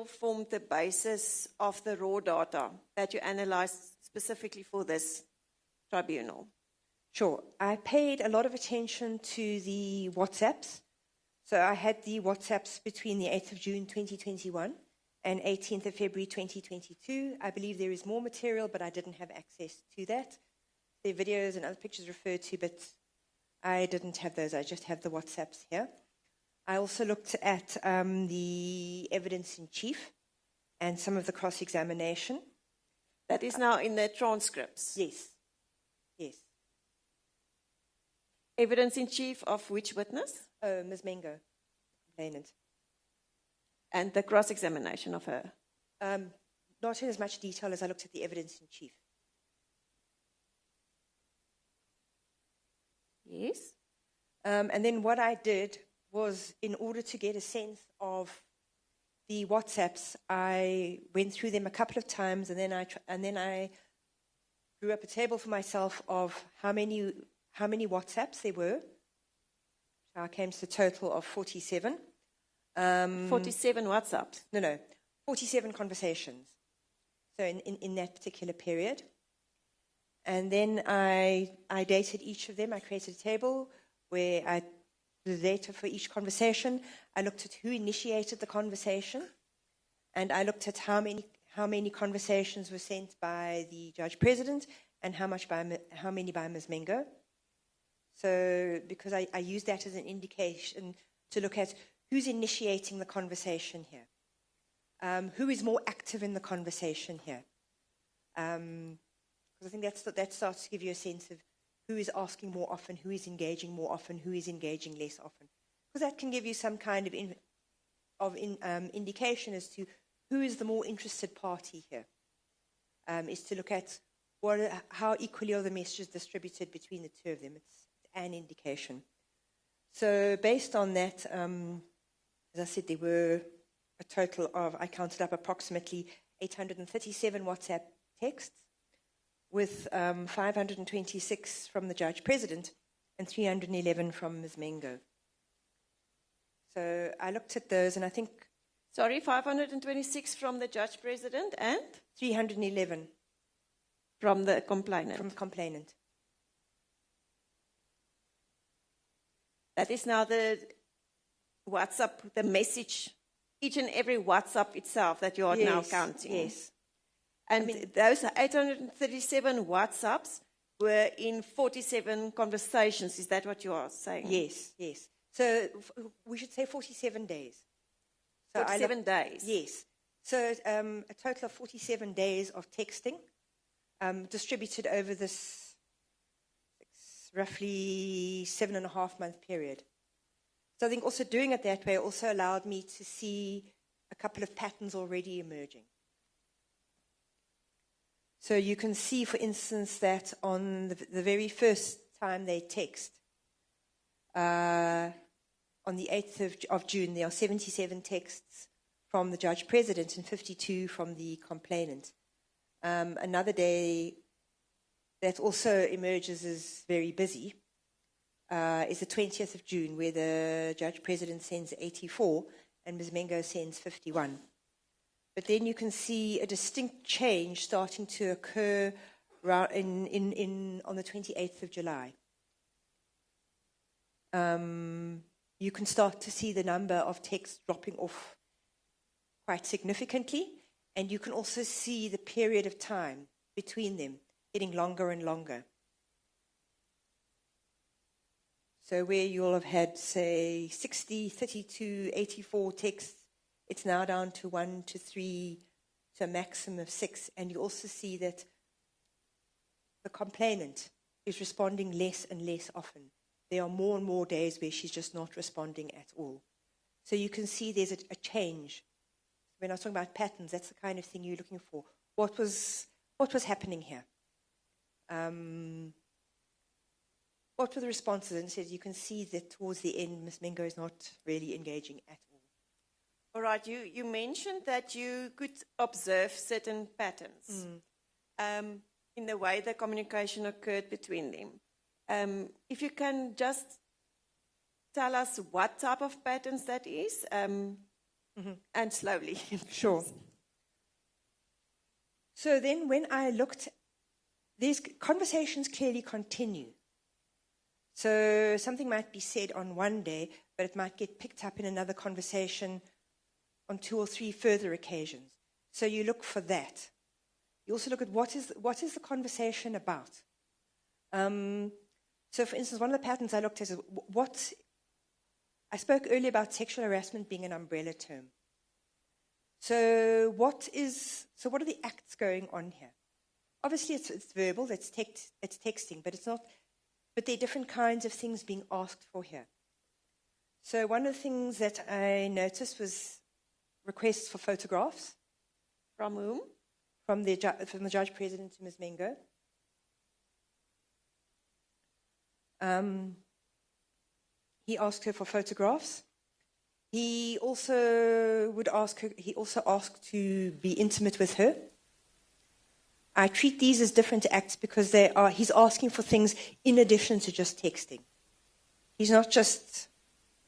formed the basis of the raw data that you analyzed specifically for this tribunal? Sure. I paid a lot of attention to the WhatsApps. So I had the WhatsApps between the 8th of June 2021 and 18th of February 2022. I believe there is more material, but I didn't have access to that. There are videos and other pictures referred to, but I didn't have those. I just have the WhatsApps here. I also looked at the evidence in chief and some of the cross-examination. That is now in the transcripts? Yes. Yes. Evidence in chief of which witness? Ms. Mbenenge, complainant. And the cross-examination of her? Not in as much detail as I looked at the evidence in chief. Yes. And then what I did was, in order to get a sense of the WhatsApps, I went through them a couple of times, and then I drew up a table for myself of how many WhatsApps there were. So I came to a total of 47. 47 WhatsApps? No, 47 conversations. So in that particular period. And then I dated each of them. I created a table where the data for each conversation. I looked at who initiated the conversation, and I looked at how many conversations were sent by the Judge President and how many by Ms. Mbenenge. So because I used that as an indication to look at who's initiating the conversation here, who is more active in the conversation here. Because I think that starts to give you a sense of who is asking more often, who is engaging more often, who is engaging less often. Because that can give you some kind of indication as to who is the more interested party here. Is to look at how equally are the messages distributed between the two of them. It's an indication. So based on that, as I said, there were a total of, I counted up approximately 837 WhatsApp texts, with 526 from the Judge President and 311 from Ms. Mbenenge. So I looked at those, and I think... Sorry, 526 from the Judge President and? 311. From the complainant? From the complainant. That is now the WhatsApp, the message, each and every WhatsApp itself that you are now counting? Yes. And those 837 WhatsApps were in 47 conversations. Is that what you are saying? Yes, yes. So we should say 47 days. So 47 days? Yes. So a total of 47 days of texting distributed over this roughly 7.5-month period. So I think also doing it that way also allowed me to see a couple of patterns already emerging. So you can see, for instance, that on the very first time they text, on the 8th of June, there are 77 texts from the Judge President and 52 from the complainant. Another day that also emerges as very busy is the 20th of June, where the Judge President sends 84 and Ms. Mbenenge sends 51. But then you can see a distinct change starting to occur on the 28th of July. You can start to see the number of texts dropping off quite significantly, and you can also see the period of time between them getting longer and longer. So where you'll have had, say, 60, 32, 84 texts, it's now down to 1 to 3, to a maximum of 6. And you also see that the complainant is responding less and less often. There are more and more days where she's just not responding at all. So you can see there's a change. When I was talking about patterns, that's the kind of thing you're looking for. What was happening here? What were the responses? And says you can see that towards the end, Ms. Mbenenge is not really engaging at all. All right, you mentioned that you could observe certain patterns in the way the communication occurred between them. If you can just tell us what type of patterns that is, and slowly. Sure. So then when I looked, these conversations clearly continue. So something might be said on one day, but it might get picked up in another conversation on 2 or 3 further occasions. So you look for that. You also look at what is the conversation about. So for instance, one of the patterns I looked at is I spoke earlier about sexual harassment being an umbrella term. So what are the acts going on here? Obviously, it's verbal, it's texting, but it's not. But there are different kinds of things being asked for here. So one of the things that I noticed was requests for photographs. From whom? From the Judge President, Ms. Mbenenge. He asked her for photographs. He also asked to be intimate with her. I treat these as different acts because he's asking for things in addition to just texting. He's not just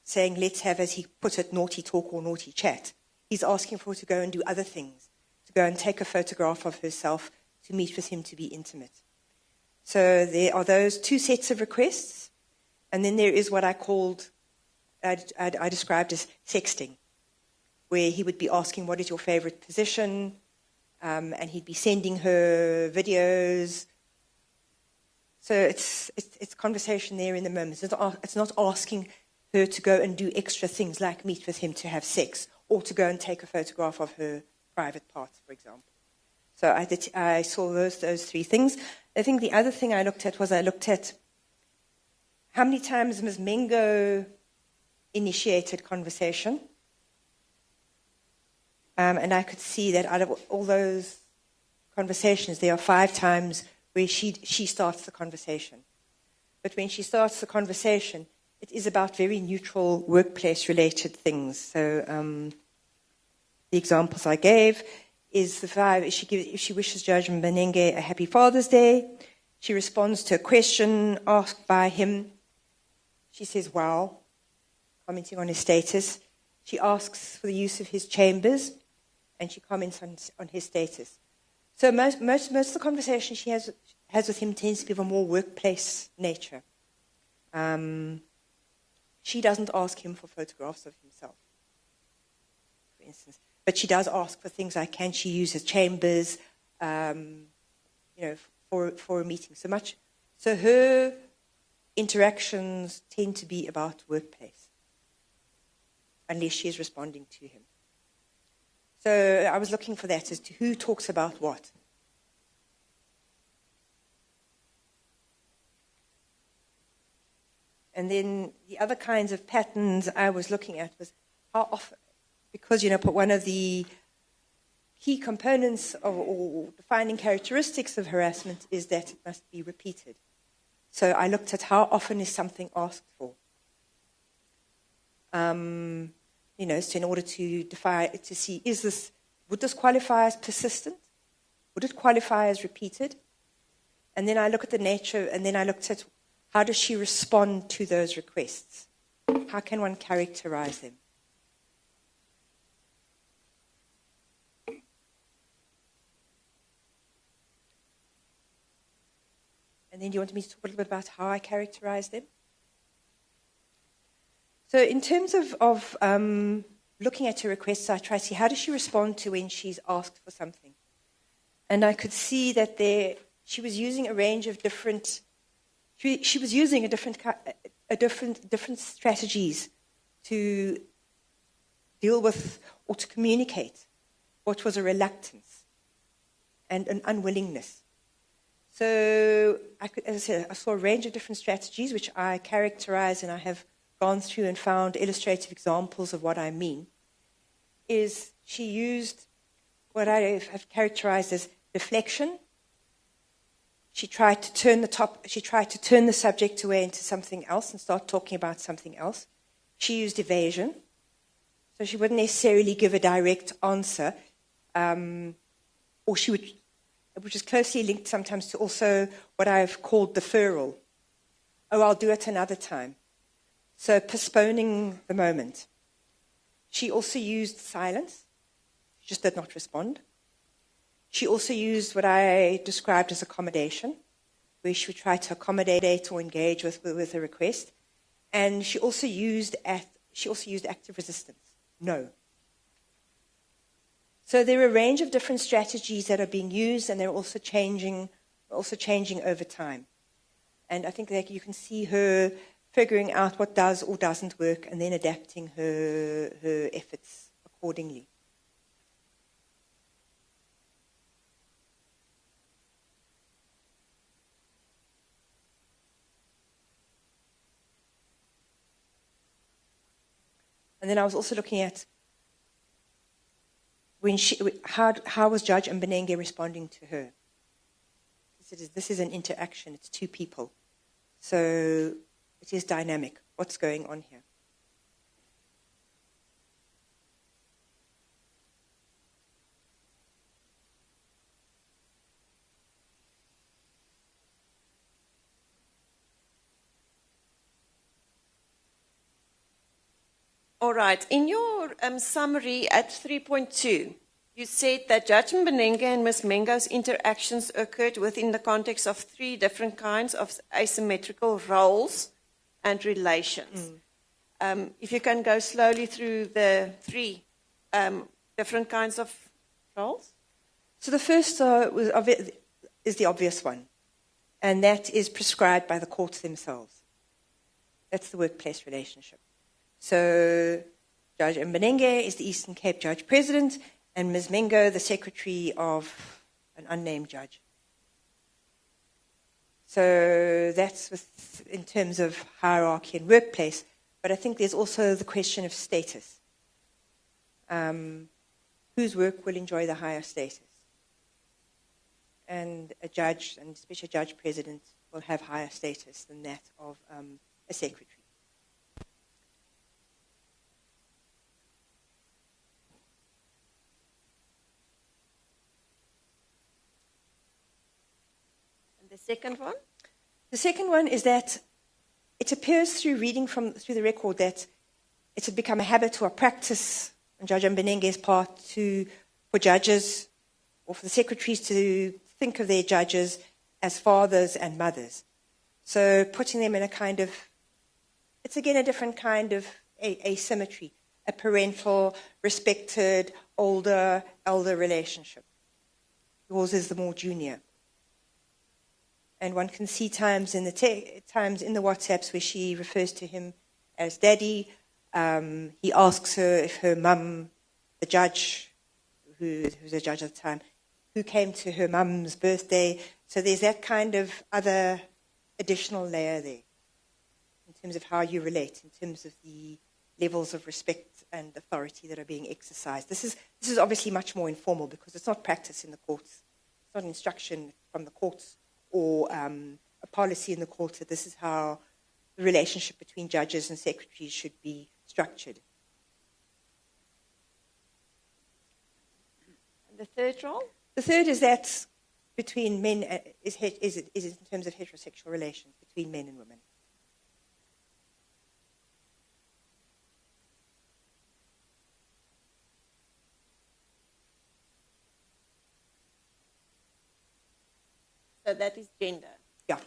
saying, let's have, as he put it, naughty talk or naughty chat. He's asking for her to go and do other things, to go and take a photograph of herself, to meet with him, to be intimate. So there are those 2 sets of requests, and then there is what I described as sexting, where he would be asking, what is your favorite position? And he'd be sending her videos. So it's conversation there in the moment. It's not asking her to go and do extra things like meet with him to have sex or to go and take a photograph of her private parts, for example. So I saw those 3 things. I think the other thing I looked at how many times Ms. Mbenenge initiated conversation. And I could see that out of all those conversations, there are 5 times where she starts the conversation. But when she starts the conversation, it is about very neutral workplace-related things. So the examples I gave is the 5. If she wishes Judge Mbenenge a happy Father's Day, she responds to a question asked by him. She says, wow, commenting on his status. She asks for the use of his chambers, and she comments on his status. So most of the conversation she has with him tends to be of a more workplace nature. She doesn't ask him for photographs of himself, for instance. But she does ask for things like, can she use his chambers, for a meeting? So her interactions tend to be about workplace, unless she is responding to him. So I was looking for that as to who talks about what. And then the other kinds of patterns I was looking at was how often, because, one of the key components or defining characteristics of harassment is that it must be repeated. So I looked at how often is something asked for. So in order to see, would this qualify as persistent? Would it qualify as repeated? And then I look at the nature, and then I looked at how does she respond to those requests? How can one characterize them? And then do you want me to talk a little bit about how I characterize them? So in terms of looking at her requests, I try to see how does she respond to when she's asked for something. And I could see that she was using a range of different. She was using different strategies to deal with or to communicate what was a reluctance and an unwillingness. So as I said, I saw a range of different strategies which I characterized, and I have gone through and found illustrative examples of what I mean. Is she used what I have characterized as deflection. She tried to turn the subject away into something else and start talking about something else. She used evasion. So she wouldn't necessarily give a direct answer, or she would, which is closely linked sometimes to also what I've called deferral. Oh, I'll do it another time. So postponing the moment. She also used silence. She just did not respond. She also used what I described as accommodation, where she would try to accommodate or engage with a request. And she also used active resistance. No. So there are a range of different strategies that are being used, and they're also changing over time. And I think that you can see her figuring out what does or doesn't work, and then adapting her efforts accordingly. And then I was also looking at how was Judge Mbenenge responding to her? This is an interaction. It's two people. So it is dynamic. What's going on here? All right. In your summary at 3.2, you said that Judge Mbenenge and Ms. Mengo's interactions occurred within the context of three different kinds of asymmetrical roles and relations. If you can go slowly through the three different kinds of roles. So the first is the obvious one, and that is prescribed by the courts themselves. That's the workplace relationship. So Judge Mbenenge is the Eastern Cape Judge President, and Ms. Mengo, the secretary of an unnamed judge. So that's in terms of hierarchy and workplace, but I think there's also the question of status. Whose work will enjoy the higher status? And a judge, and especially a judge president, will have higher status than that of a secretary. The second one? The second one is that it appears through reading through the record that it had become a habit or a practice on Judge Mbenenge's part for judges or for the secretaries to think of their judges as fathers and mothers. So putting them in a kind of, it's again a different kind of asymmetry, a parental, respected, elder relationship. Yours is the more junior. And one can see times in the WhatsApps where she refers to him as daddy. He asks her if her mum, the judge, who's a judge at the time, who came to her mum's birthday. So there's that kind of other additional layer there in terms of how you relate, in terms of the levels of respect and authority that are being exercised. This is obviously much more informal because it's not practice in the courts. It's not instruction from the courts or a policy in the courts that this is how the relationship between judges and secretaries should be structured. And the third role? The third is that between men is in terms of heterosexual relations between men and women. So that is gender. Yeah.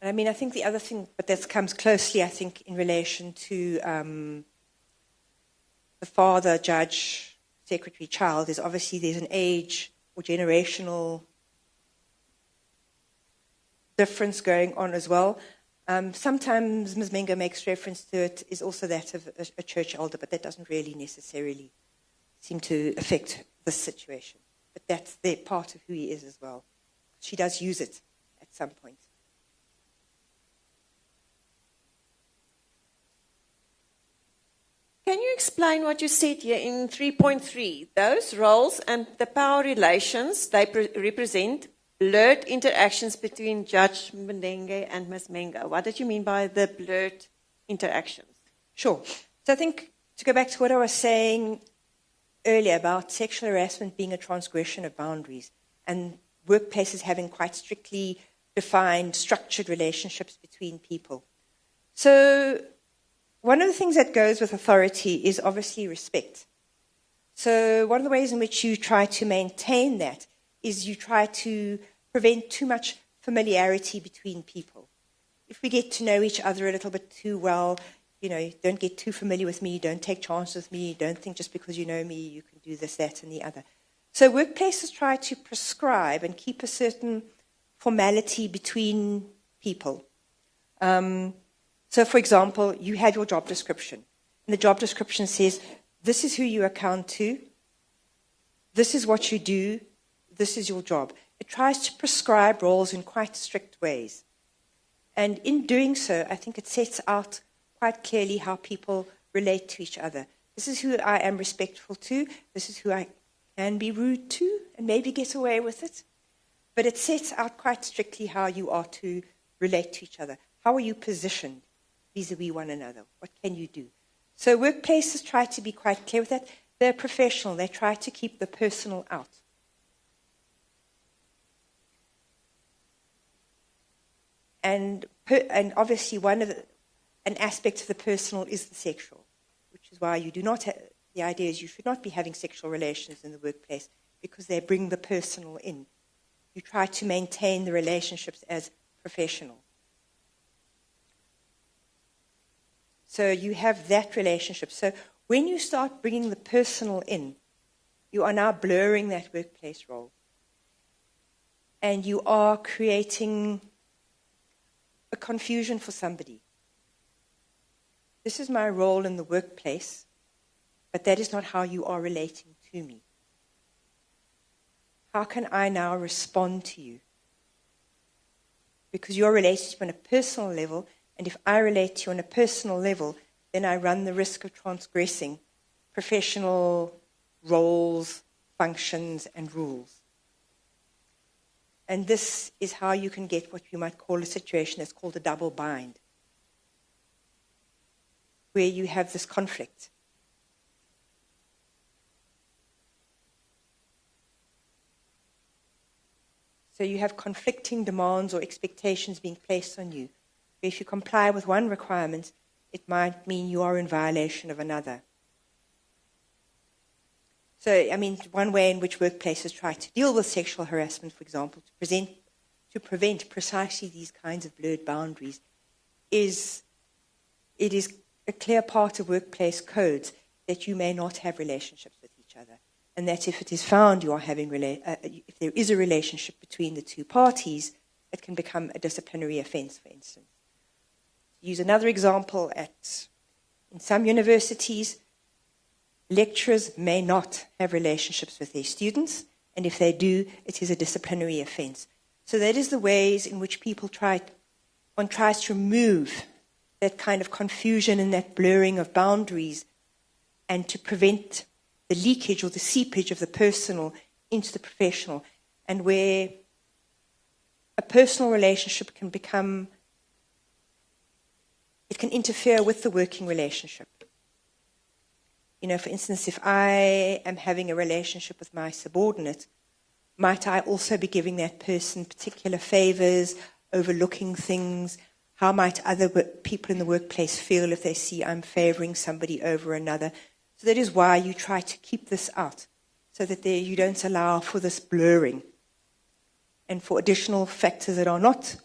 And I mean, I think the other thing, but that comes closely, I think, in relation to the father, judge, secretary, child, is obviously there's an age or generational difference going on as well. Sometimes Ms. Mengo makes reference to it, is also that of a church elder, but that doesn't really necessarily seem to affect this situation. But that's their part of who he is as well. She does use it at some point. Can you explain what you said here in 3.3? Those roles and the power relations, they represent blurred interactions between Judge Mbenenge and Ms. Mengo. What did you mean by the blurred interactions? Sure. So I think to go back to what I was saying earlier about sexual harassment being a transgression of boundaries and workplaces having quite strictly defined, structured relationships between people. So one of the things that goes with authority is obviously respect. So one of the ways in which you try to maintain that is you try to prevent too much familiarity between people. If we get to know each other a little bit too well, don't get too familiar with me, don't take chances with me, don't think just because you know me you can do this, that, and the other. So workplaces try to prescribe and keep a certain formality between people. So, for example, you have your job description. And the job description says, this is who you account to, this is what you do, this is your job. It tries to prescribe roles in quite strict ways. And in doing so, I think it sets out quite clearly how people relate to each other. This is who I am respectful to, this is who I can be rude to, and maybe get away with it. But it sets out quite strictly how you are to relate to each other. How are you positioned vis-a-vis one another? What can you do? So workplaces try to be quite clear with that. They're professional. They try to keep the personal out. And obviously an aspect of the personal is the sexual, which is why you do not have, the idea is you should not be having sexual relations in the workplace because they bring the personal in. You try to maintain the relationships as professional. So you have that relationship. So when you start bringing the personal in, you are now blurring that workplace role. And you are creating a confusion for somebody. This is my role in the workplace, but that is not how you are relating to me. How can I now respond to you? Because you're related to me on a personal level, and if I relate to you on a personal level, then I run the risk of transgressing professional roles, functions, and rules. And this is how you can get what you might call a situation that's called a double bind, where you have this conflict. So you have conflicting demands or expectations being placed on you. If you comply with one requirement, it might mean you are in violation of another. So, one way in which workplaces try to deal with sexual harassment, for example, to prevent precisely these kinds of blurred boundaries, is it is a clear part of workplace codes that you may not have relationships with each other, and that if it is found you are having if there is a relationship between the two parties, it can become a disciplinary offence, for instance. To use another example, in some universities, lecturers may not have relationships with their students, and if they do, it is a disciplinary offence. So that is the ways in which one tries to remove that kind of confusion and that blurring of boundaries, and to prevent the leakage or the seepage of the personal into the professional, and where a personal relationship can interfere with the working relationship. For instance, if I am having a relationship with my subordinate, might I also be giving that person particular favors, overlooking things? How might other people in the workplace feel if they see I'm favoring somebody over another? So that is why you try to keep this out, so that you don't allow for this blurring and for additional factors that are not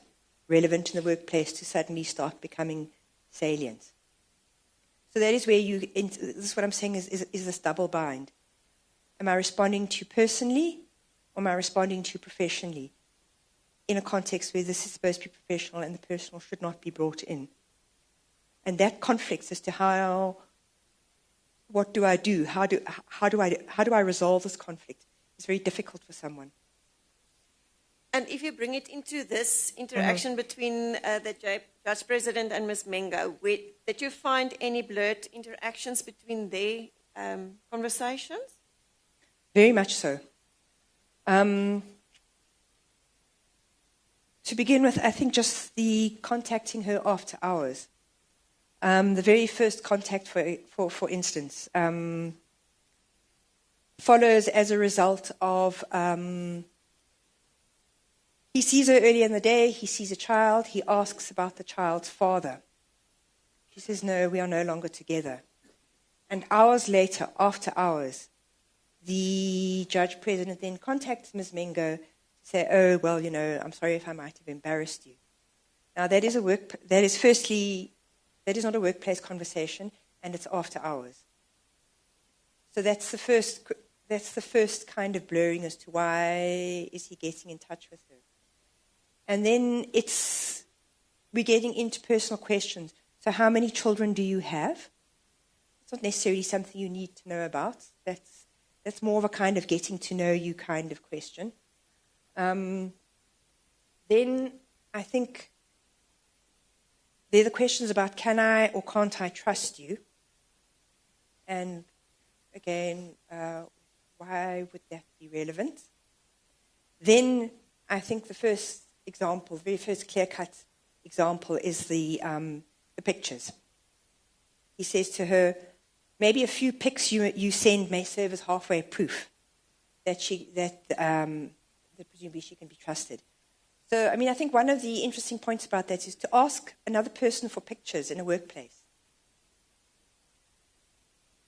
relevant in the workplace to suddenly start becoming salient. So that is where this is what I'm saying is this double bind. Am I responding to you personally, or am I responding to you professionally? In a context where this is supposed to be professional and the personal should not be brought in. And that conflicts as to what do I do? How do I resolve this conflict? It's very difficult for someone. And if you bring it into this interaction between the Judge President and Ms. Mbenenge, did you find any blurred interactions between their conversations? Very much so. To begin with, I think just the contacting her after hours. The very first contact, for instance, follows as a result of he sees her early in the day, he sees a child, he asks about the child's father. She says, no, we are no longer together. And hours later, after hours, the judge president then contacts Ms. Mbenenge to say, oh, well, you know, I'm sorry if I might have embarrassed you. Now, that is not a workplace conversation, and it's after hours. So that's the first kind of blurring as to why is he getting in touch with her. And then we're getting into personal questions. So how many children do you have? It's not necessarily something you need to know about. That's more of a kind of getting to know you kind of question. Then I think there are the questions about can I or can't I trust you? And again, why would that be relevant? Then I think the first example, the very first clear-cut example is the pictures. He says to her, maybe a few pics you send may serve as halfway proof that presumably she can be trusted. So, I mean, I think one of the interesting points about that is to ask another person for pictures in a workplace.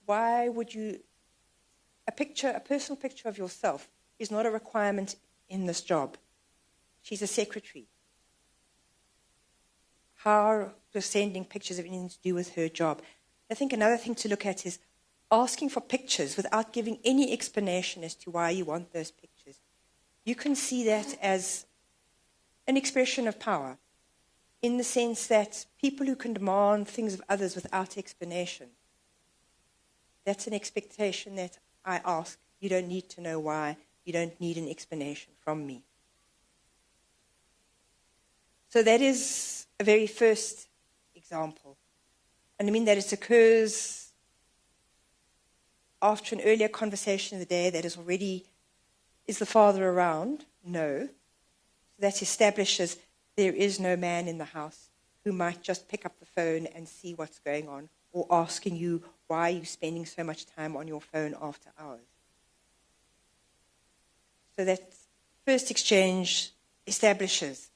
Why would you... A personal picture of yourself is not a requirement in this job. She's a secretary. How does sending pictures have anything to do with her job? I think another thing to look at is asking for pictures without giving any explanation as to why you want those pictures. You can see that as an expression of power, in the sense that people who can demand things of others without explanation, that's an expectation that I ask. You don't need to know why. You don't need an explanation from me. So that is a very first example. And I mean that it occurs after an earlier conversation of the day that is already, is the father around? No. So that establishes there is no man in the house who might just pick up the phone and see what's going on, or asking you, why are you spending so much time on your phone after hours? So that first exchange establishes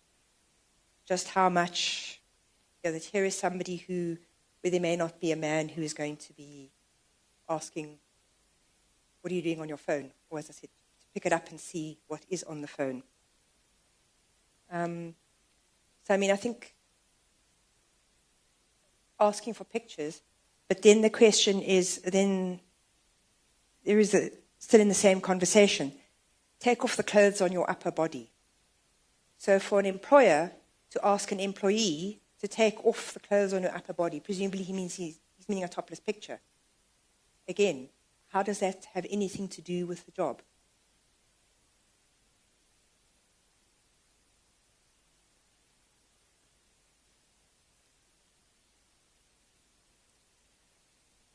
just how much, that here is somebody where there may not be a man who is going to be asking, what are you doing on your phone? Or as I said, to pick it up and see what is on the phone. So I mean, I think asking for pictures, but then the question is, then there is still in the same conversation, take off the clothes on your upper body. So for an employer to ask an employee to take off the clothes on your upper body, presumably he's meaning a topless picture. Again, how does that have anything to do with the job?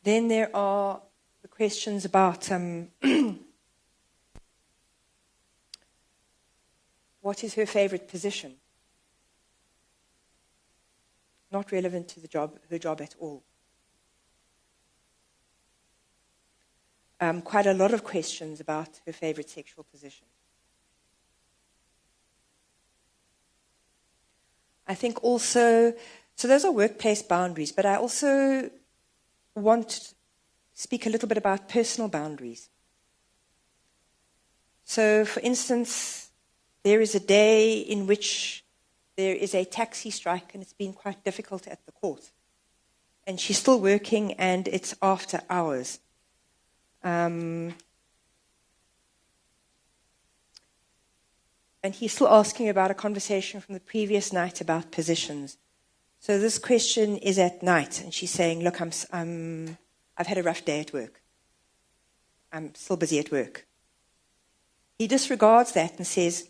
Then there are the questions about what is her favorite position? Not relevant to her job at all. Quite a lot of questions about her favorite sexual position. I think also, so those are workplace boundaries, but I also want to speak a little bit about personal boundaries. So, for instance, there is a day in which there is a taxi strike and it's been quite difficult at the court. And she's still working and it's after hours. And he's still asking about a conversation from the previous night about positions. So this question is at night, and she's saying, look, I've had a rough day at work. I'm still busy at work. He disregards that and says,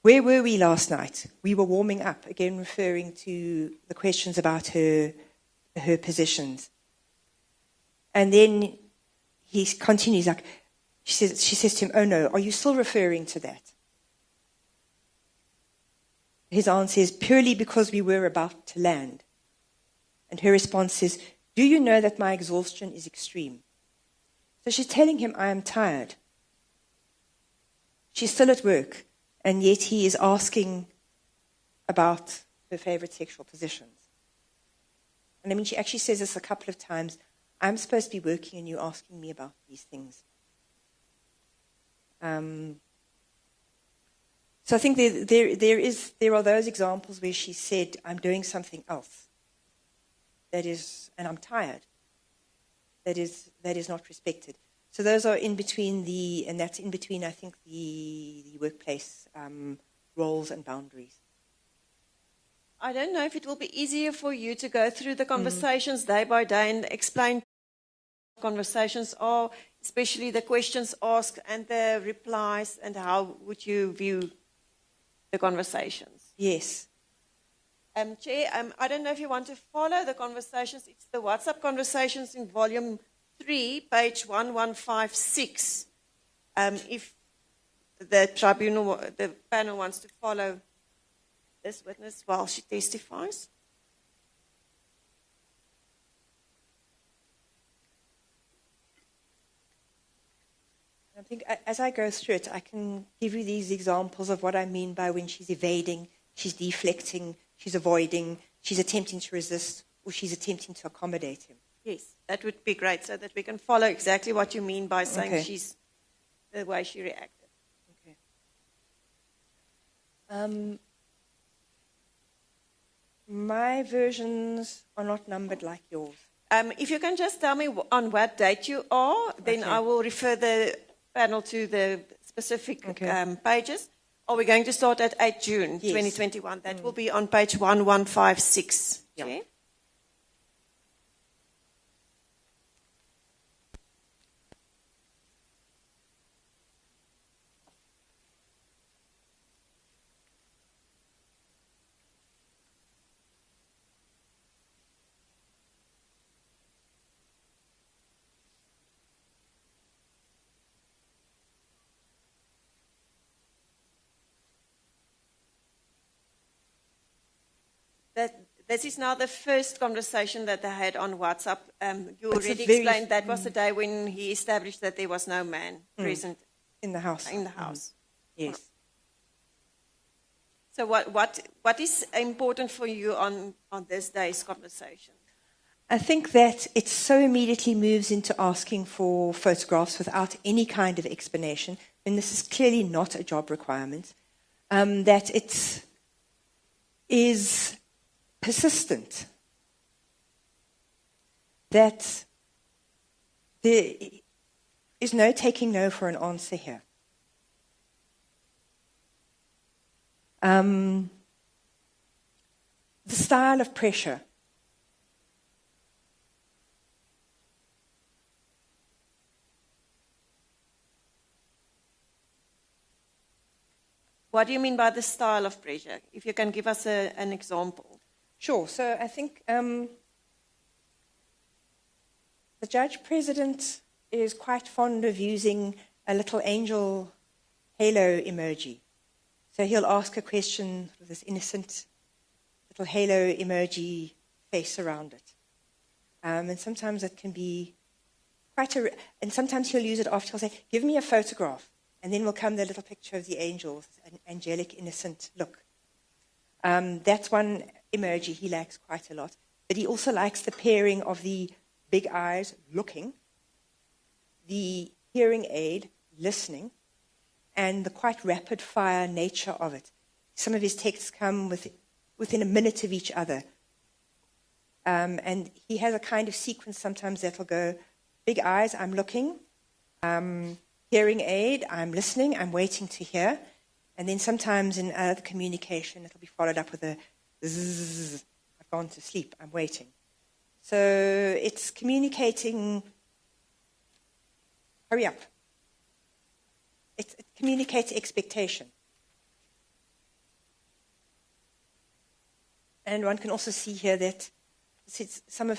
where were we last night? We were warming up, again referring to the questions about her positions. And then he continues, like, she says to him, oh no, are you still referring to that? His answer is, purely because we were about to land. And her response is, do you know that my exhaustion is extreme? So she's telling him, I am tired. She's still at work, and yet he is asking about her favorite sexual positions. And I mean, she actually says this a couple of times. I'm supposed to be working and you're asking me about these things. So I think there are those examples where she said, I'm doing something else. That is, and I'm tired. That is not respected. So those are in between and that's in between, I think, the workplace roles and boundaries. I don't know if it will be easier for you to go through the conversations day by day and explain what conversations are, especially the questions asked and the replies, and how would you view the conversations? Yes. Chair, I don't know if you want to follow the conversations. It's the WhatsApp conversations in volume 3, page 1156. If the tribunal, the panel wants to follow this witness while she testifies. I think as I go through it, I can give you these examples of what I mean by when she's evading, she's deflecting, she's avoiding, she's attempting to resist, or she's attempting to accommodate him. Yes, that would be great, so that we can follow exactly what you mean by saying she's the way she reacted. Okay. My versions are not numbered like yours. If you can just tell me on what date you are, then I will refer the panel to the specific pages. Are we going to start at 8 June 2021? That will be on page 1156. Yeah. Okay? This is now the first conversation that they had on WhatsApp. You already explained that was the day when he established that there was no man present in the house. Yes. So what is important for you on this day's conversation? I think that it so immediately moves into asking for photographs without any kind of explanation, and this is clearly not a job requirement, that it is persistent, that there is no taking no for an answer here. The style of pressure. What do you mean by the style of pressure? If you can give us an example. Sure. So I think the judge president is quite fond of using a little angel halo emoji. So he'll ask a question with this innocent little halo emoji face around it. And sometimes it can be and sometimes he'll use it after. He'll say, give me a photograph. And then will come the little picture of the angel with an angelic, innocent look. That's one emoji he likes quite a lot. But he also likes the pairing of the big eyes looking, the hearing aid listening, and the quite rapid-fire nature of it. Some of his texts come within a minute of each other. And he has a kind of sequence sometimes that'll go, big eyes, I'm looking, hearing aid, I'm listening, I'm waiting to hear. And then sometimes in other communication, it'll be followed up with a zzz, I've gone to sleep, I'm waiting. So it's communicating, hurry up. It communicates expectation. And one can also see here that something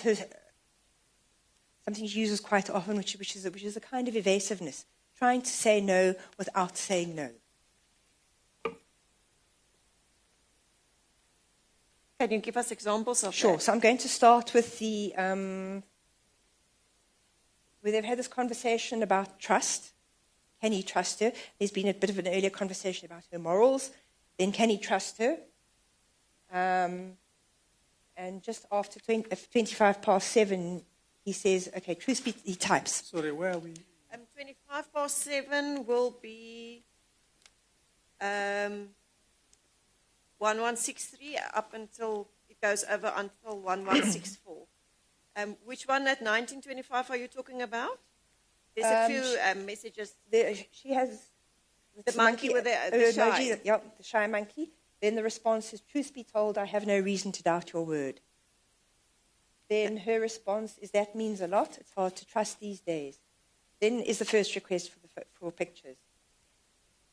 she uses quite often, which is a kind of evasiveness, trying to say no without saying no. Can you give us examples of Sure. that? So I'm going to start with where they've had this conversation about trust. Can he trust her? There's been a bit of an earlier conversation about her morals. Then can he trust her? And just after 25 past 7, he says, okay, truth be, he types. Sorry, where are we? 25 past 7 will be 1163 up until it goes over until 1164. Which one at 1925 are you talking about? There's a few messages. She has The monkey with the shy. Yep, the shy monkey. Then the response is, truth be told, I have no reason to doubt your word. Then her response is, that means a lot. It's hard to trust these days. Then is the first request for pictures.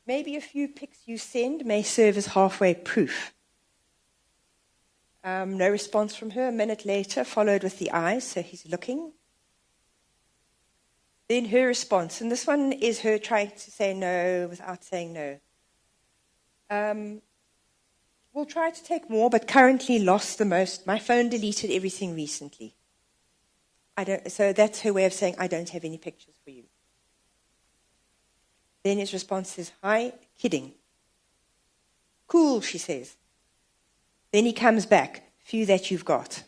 Maybe a few pics you send may serve as halfway proof. No response from her. A minute later, followed with the eyes, so he's looking. Then her response, and this one is her trying to say no without saying no. We'll try to take more, but currently lost the most. My phone deleted everything recently. So that's her way of saying, I don't have any pictures for you. Then his response is, hi, kidding. Cool, she says. Then he comes back, few that you've got.